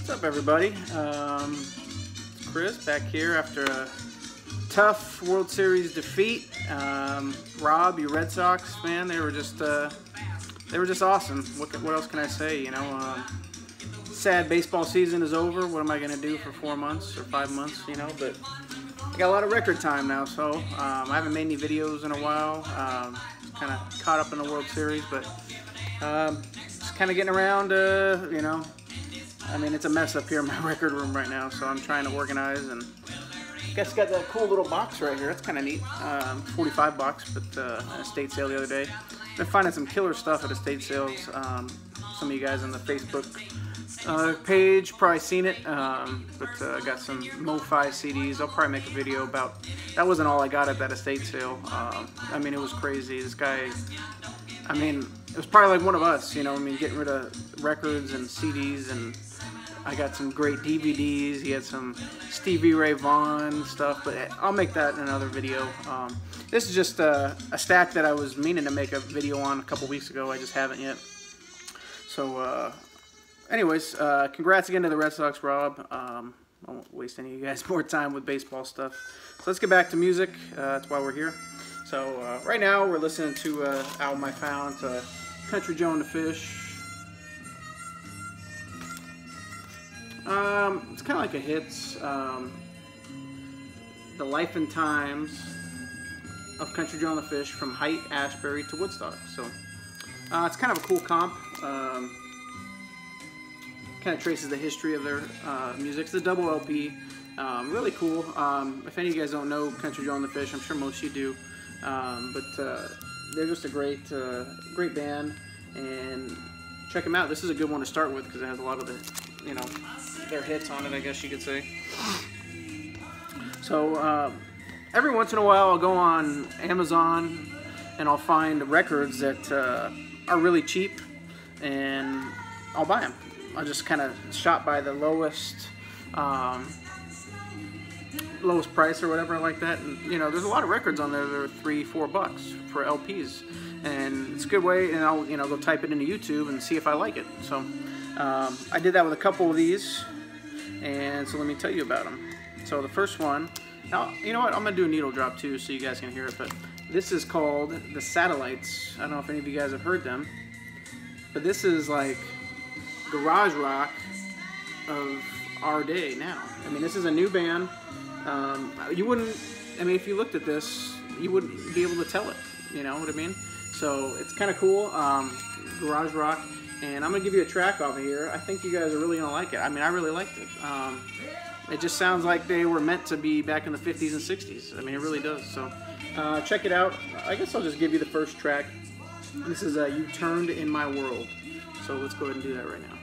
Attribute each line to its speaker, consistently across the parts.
Speaker 1: What's up, everybody? It's Chris back here after a tough World Series defeat. Rob, you Red Sox fan, they were just awesome. What else can I say? You know, sad baseball season is over. What am I gonna do for 4 months or 5 months? You know, but I got a lot of record time now, so I haven't made any videos in a while. Kind of caught up in the World Series, but just kind of getting around. You know, I mean, it's a mess up here in my record room right now, so I'm trying to organize. And I guess got that cool little box right here. That's kind of neat. 45 bucks, but at a estate sale the other day. Been finding some killer stuff at estate sales. Some of you guys on the Facebook page probably seen it, but I got some Mo-Fi CDs. I'll probably make a video about. That wasn't all I got at that estate sale. I mean, it was crazy. This guy, I mean, it was probably like one of us, you know. I mean, getting rid of records and CDs, and I got some great DVDs. He had some Stevie Ray Vaughan stuff, but I'll make that in another video. This is just a stack that I was meaning to make a video on a couple weeks ago. I just haven't yet. So, anyways, congrats again to the Red Sox, Rob. I won't waste any of you guys more time with baseball stuff. So let's get back to music. That's why we're here. So right now we're listening to an album I found, Country Joe and the Fish. It's kind of like a hits, The Life and Times of Country Joe and the Fish from Haight, Ashbury to Woodstock. So it's kind of a cool comp. Kind of traces the history of their music. It's a double LP. Really cool. If any of you guys don't know Country Joe and the Fish, I'm sure most of you do. But they're just a great band, and check them out. This is a good one to start with because it has a lot of the, you know, their hits on it, I guess you could say. So every once in a while I'll go on Amazon and I'll find records that are really cheap, and I'll buy them. I'll just kind of shop by the lowest price or whatever like that. And you know, there's a lot of records on there that are $3-4 bucks for LPs, and it's a good way. And I'll, you know, go type it into YouTube and see if I like it. So I did that with a couple of these, and so let me tell you about them. So the first one, now you know what, I'm gonna do a needle drop too, so you guys can hear it. But this is called The Satellites. I don't know if any of you guys have heard them, but this is like garage rock of our day now. I mean, this is a new band. You wouldn't, I mean, if you looked at this, you wouldn't be able to tell it, you know what I mean? So it's kind of cool, garage rock, and I'm gonna give you a track off of here. I think you guys are really gonna like it. I mean, I really liked it. It just sounds like they were meant to be back in the 50s and 60s. I mean, it really does. So check it out. I guess I'll just give you the first track. This is You Turned in My World. So let's go ahead and do that right now.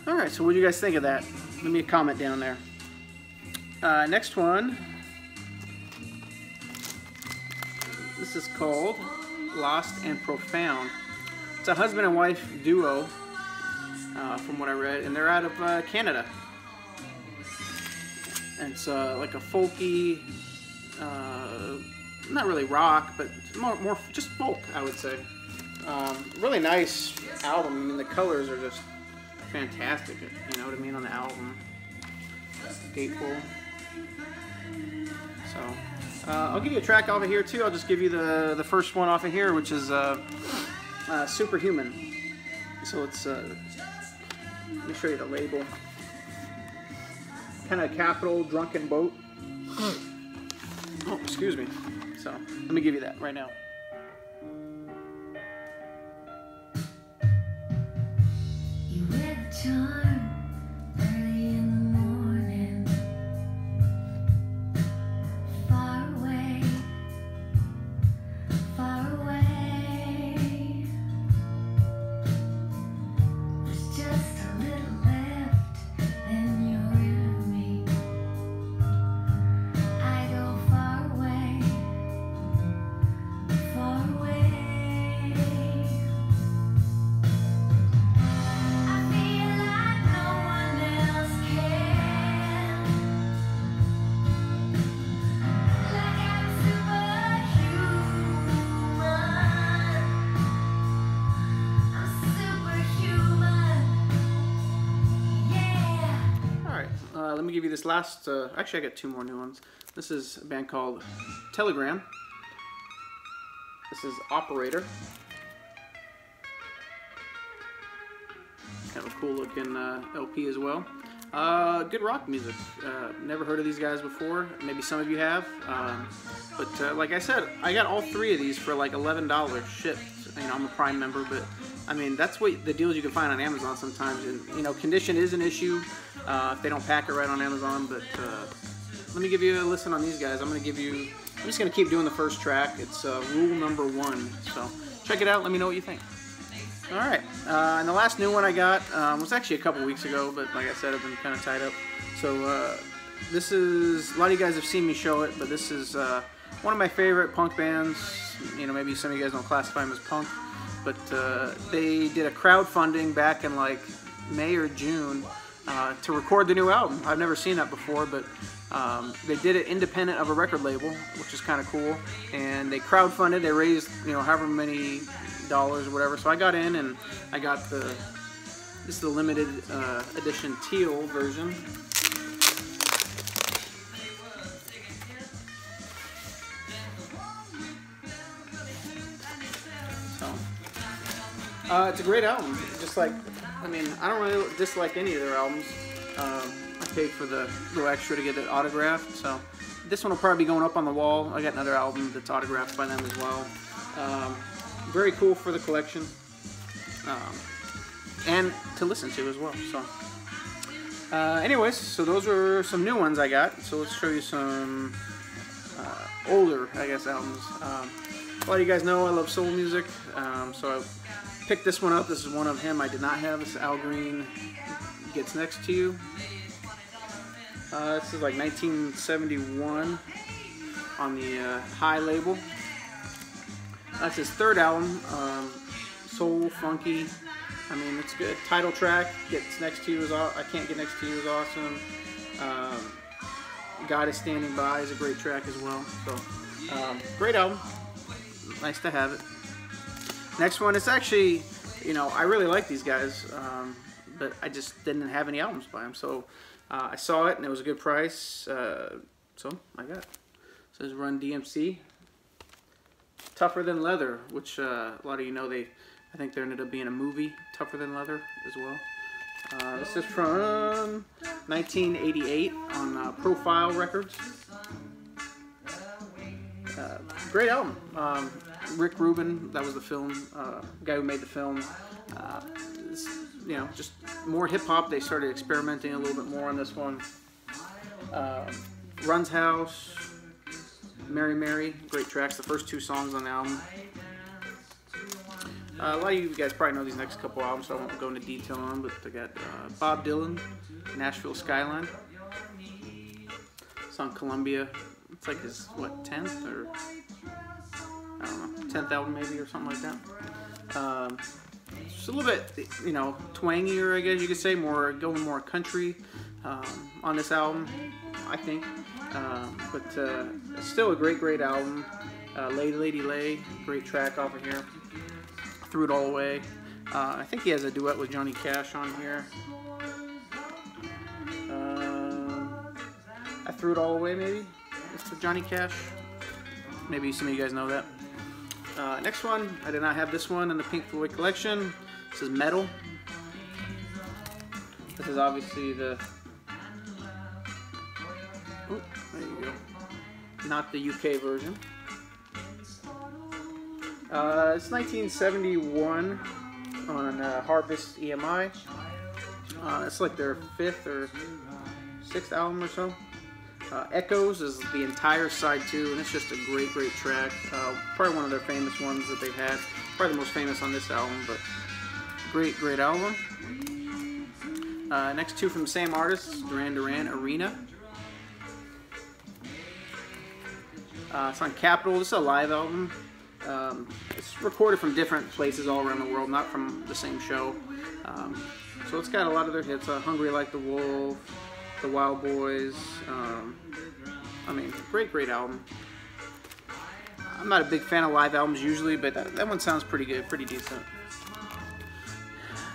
Speaker 1: Alright, so what do you guys think of that? Leave me a comment down there. Next one. This is called Lost and Profound. It's a husband and wife duo, from what I read, and they're out of Canada. And it's like a folky, not really rock, but more just folk, I would say. Really nice album. I mean, the colors are just fantastic, you know what I mean, on the album. Gatefold. So I'll give you a track off of here too. I'll just give you the first one off of here, which is Superhuman. So it's let me show you the label. Kind of Capital Drunken Boat. Oh, excuse me. So let me give you that right now.
Speaker 2: You wear the charm early in the morning, far away, far away. There's just a little left, then you're in me. I go far away, far away. I feel like no one else can, like I'm superhuman. I'm superhuman, yeah.
Speaker 1: All right, let me give you this last. Actually, I got two more new ones. This is a band called Telegram. This is Operator. Kind of a cool looking LP as well. Good rock music. Never heard of these guys before. Maybe some of you have. But like I said, I got all three of these for like $11 shipped. You know, I'm a Prime member, but I mean, that's what the deals you can find on Amazon sometimes. And you know, condition is an issue if they don't pack it right on Amazon. But let me give you a listen on these guys. I'm just gonna keep doing the first track. It's Rule Number 1. So check it out. Let me know what you think. All right, and the last new one I got was actually a couple weeks ago, but like I said, I've been kind of tied up. So this is, a lot of you guys have seen me show it, but this is one of my favorite punk bands. You know, maybe some of you guys don't classify them as punk, but they did a crowdfunding back in like May or June to record the new album. I've never seen that before, but they did it independent of a record label, which is kind of cool. And they crowdfunded. They raised, you know, however many dollars or whatever. So I got in and I got this is the limited edition teal version. So it's a great album. Just like, I mean, I don't really dislike any of their albums. I paid for the little extra to get it autographed, so this one will probably be going up on the wall. I got another album that's autographed by them as well. Very cool for the collection, and to listen to as well. So anyways, so those are some new ones I got. So let's show you some older, I guess, albums. A lot of you guys know I love soul music, so I picked this one up. This is one of him I did not have. This is Al Green, Gets Next to You. This is like 1971 on the High label. That's his third album. Soul, funky. I mean, it's good. Title track, Gets Next to You is I Can't Get Next to You is awesome. God Is Standing By is a great track as well. So, great album. Nice to have it. Next one, it's actually, you know, I really like these guys, but I just didn't have any albums by them. So I saw it and it was a good price, so I got it. It says Run DMC. Tougher Than Leather, which a lot of you know, I think there ended up being a movie, Tougher Than Leather, as well. This is from 1988 on Profile Records. Great album. Rick Rubin, that was the film, guy who made the film. You know, just more hip hop. They started experimenting a little bit more on this one. Run's House, Mary Mary, great tracks. The first two songs on the album. A lot of you guys probably know these next couple albums, so I won't go into detail on them, but they got Bob Dylan, Nashville Skyline. It's on Columbia. It's like his, what, 10th or, I don't know, 10th album maybe or something like that. It's a little bit, you know, twangier, I guess you could say, going more country on this album, I think. But it's still a great album. Lady Lady Lay, great track off of here. Threw It All Away. I think he has a duet with Johnny Cash on here. I Threw It All Away, maybe? It's with Johnny Cash. Maybe some of you guys know that. Next one, I did not have this one in the Pink Floyd collection. This is Metal. This is obviously the... Oh, there you go. Not the UK version. It's 1971 on Harvest EMI. It's like their 5th or 6th album or so. Echoes is the entire side 2, and it's just a great, great track. Probably one of their famous ones that they had. Probably the most famous on this album, but great, great album. Next 2 from the same artist, Duran Duran, Arena. It's on Capitol. This is a live album. It's recorded from different places all around the world, not from the same show. So it's got a lot of their hits. Hungry Like the Wolf, The Wild Boys. I mean, great, great album. I'm not a big fan of live albums usually, but that one sounds pretty good, pretty decent.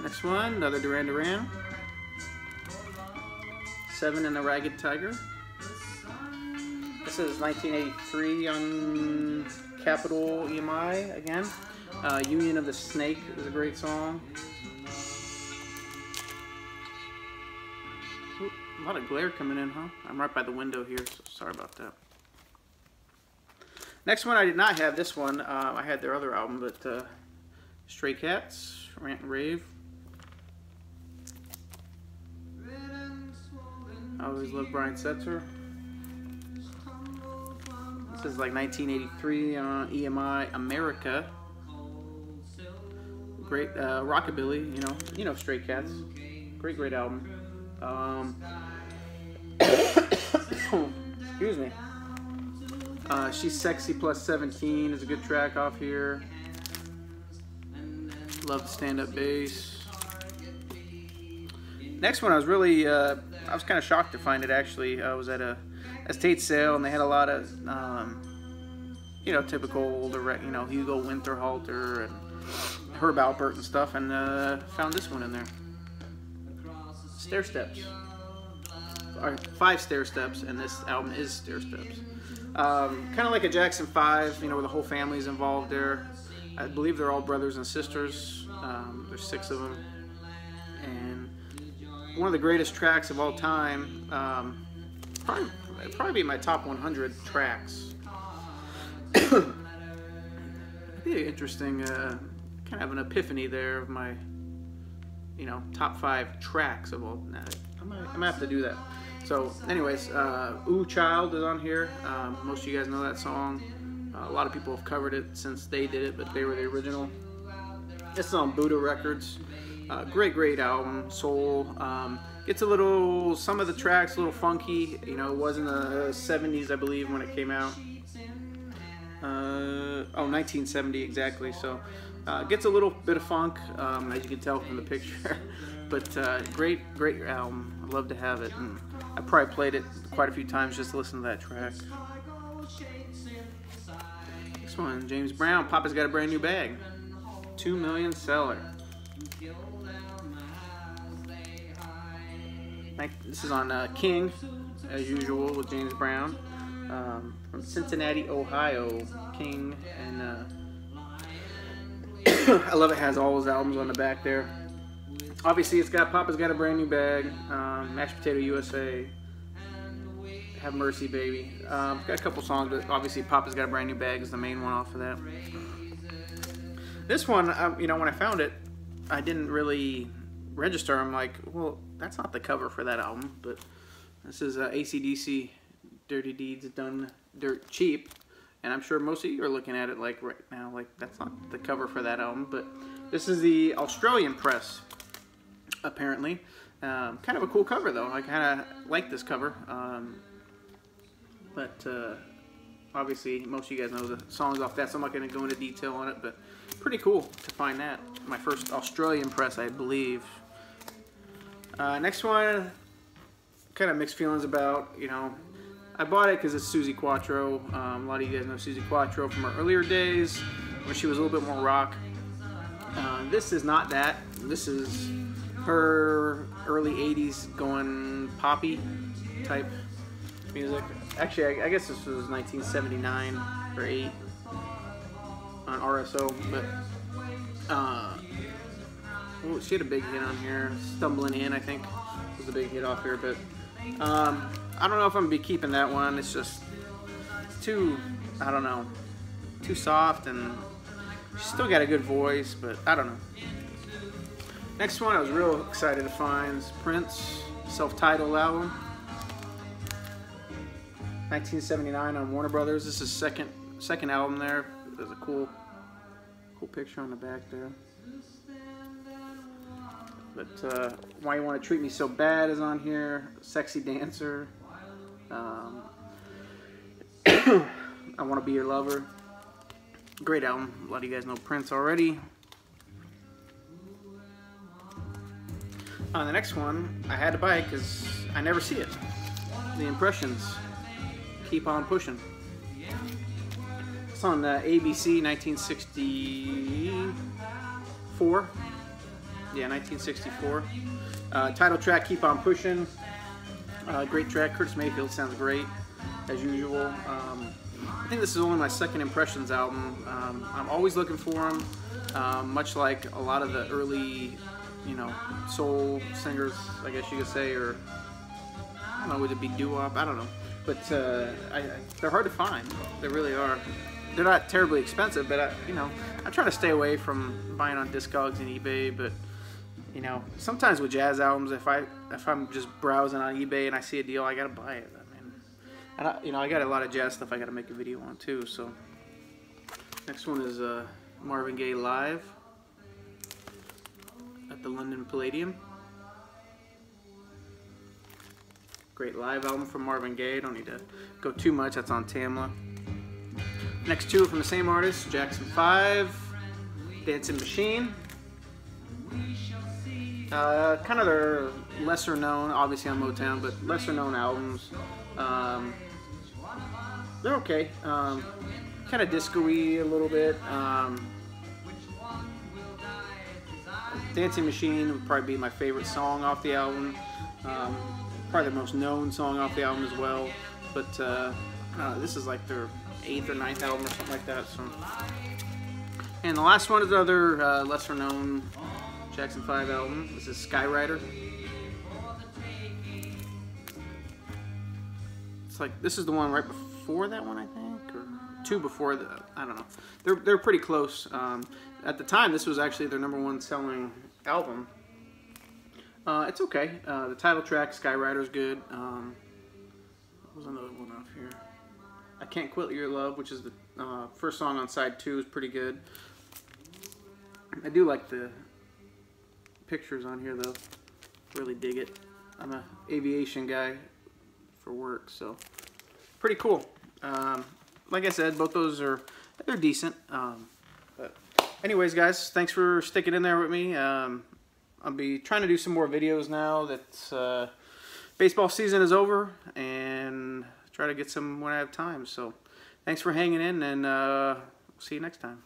Speaker 1: Next one, another Duran Duran. 7 and the Ragged Tiger. This is 1983 on Capitol EMI again. Union of the Snake is a great song. Ooh, a lot of glare coming in, huh? I'm right by the window here, so sorry about that. Next one, I did not have this one. I had their other album, but Stray Cats, Rant and Rave. I always loved Brian Setzer. This is like 1983 on EMI America. Great rockabilly, you know Stray Cats. Great, great album. Excuse me. She's Sexy Plus 17 is a good track off here. Love the stand-up bass. Next one, I was really, I was kind of shocked to find it actually. I was at a estate sale and they had a lot of, typical older, Hugo Winterhalter and Herb Alpert and stuff, and found this one in there. Stair Steps. 5 Stair Steps, and this album is Stair Steps. Kind of like a Jackson 5, where the whole family's involved there. I believe they're all brothers and sisters. There's 6 of them. And one of the greatest tracks of all time. Probably be my top 100 tracks. It'd be interesting, kind of an epiphany there of my, top 5 tracks of all. I'm gonna have to do that. So, anyways, Ooh Child is on here. Most of you guys know that song. A lot of people have covered it since they did it, but they were the original. This is on Buddha Records. Great, great album. Soul. Gets some of the tracks a little funky. It was in the 70s, I believe, when it came out. 1970 exactly. So, gets a little bit of funk, as you can tell from the picture. But great, great album. I'd love to have it. And I probably played it quite a few times just to listen to that track. This one, James Brown, Papa's Got a Brand New Bag. 2 million seller. This is on King, as usual, with James Brown. From Cincinnati, Ohio. King. And I love it has all his albums on the back there. Obviously, it's got Papa's Got a Brand New Bag, Mashed Potato USA, Have Mercy Baby. Got a couple songs, but obviously Papa's Got a Brand New Bag is the main one off of that. This one, when I found it, I didn't really register. I'm like, well, that's not the cover for that album, but this is AC/DC, Dirty Deeds Done Dirt Cheap. And I'm sure most of you are looking at it like right now, like that's not the cover for that album, but this is the Australian press, apparently. Kind of a cool cover though. I kind of like this cover. But obviously most of you guys know the songs off that, so I'm not going to go into detail on it, but pretty cool to find that. My first Australian press, I believe. Next one, kind of mixed feelings about, I bought it because it's Suzi Quatro. A lot of you guys know Suzi Quatro from her earlier days, where she was a little bit more rock. This is not that. This is her early 80s going poppy type music. Actually, I guess this was 1979 or 8 on RSO, but she had a big hit on here. Stumbling In, I think, was a big hit off here, but I don't know if I'm gonna be keeping that one. It's just too, I don't know, too soft, and She's still got a good voice, but I don't know. Next one I was real excited to find is Prince, self-titled album. 1979 on Warner Brothers. This is second album there. There's a cool picture on the back there. But Why You Want to Treat Me So Bad is on here. Sexy Dancer. I Want to Be Your Lover. Great album. A lot of you guys know Prince already. On the next one, I had to buy it because I never see it. The Impressions. Keep On Pushing. It's on ABC 1964. Yeah, 1964. Title track, Keep On Pushing. Great track. Curtis Mayfield sounds great, as usual. I think this is only my second Impressions album. I'm always looking for them, much like a lot of the early, soul singers, I guess you could say, or I don't know, would it be doo-wop? I don't know. But they're hard to find. They really are. They're not terribly expensive, but I try to stay away from buying on Discogs and eBay. But sometimes with jazz albums, if I'm just browsing on eBay and I see a deal, I gotta buy it. I got a lot of jazz stuff I gotta make a video on too. So next one is Marvin Gaye live at the London Palladium. Great live album from Marvin Gaye. Don't need to go too much. That's on Tamla. Next two are from the same artist, Jackson 5, Dancing Machine. Kind of their lesser known, obviously on Motown, but lesser known albums. They're okay. Kind of disco-y a little bit. Dancing Machine would probably be my favorite song off the album. Probably the most known song off the album as well. But this is like their 8th or 9th album or something like that. So. And the last one is another lesser known Jackson 5 album. This is Skyrider. It's like, this is the one right before that one, I think, or two before that. I don't know. They're pretty close. At the time, this was actually their #1 selling album. It's okay. The title track, Skyrider, is good. What was another one off here? I Can't Quit Your Love, which is the first song on side 2, is pretty good. I do like the pictures on here, though. Really dig it. I'm an aviation guy for work, so pretty cool. Like I said, both those they're decent. But anyways, guys, thanks for sticking in there with me. I'll be trying to do some more videos now that baseball season is over, and try to get some when I have time. So thanks for hanging in, and see you next time.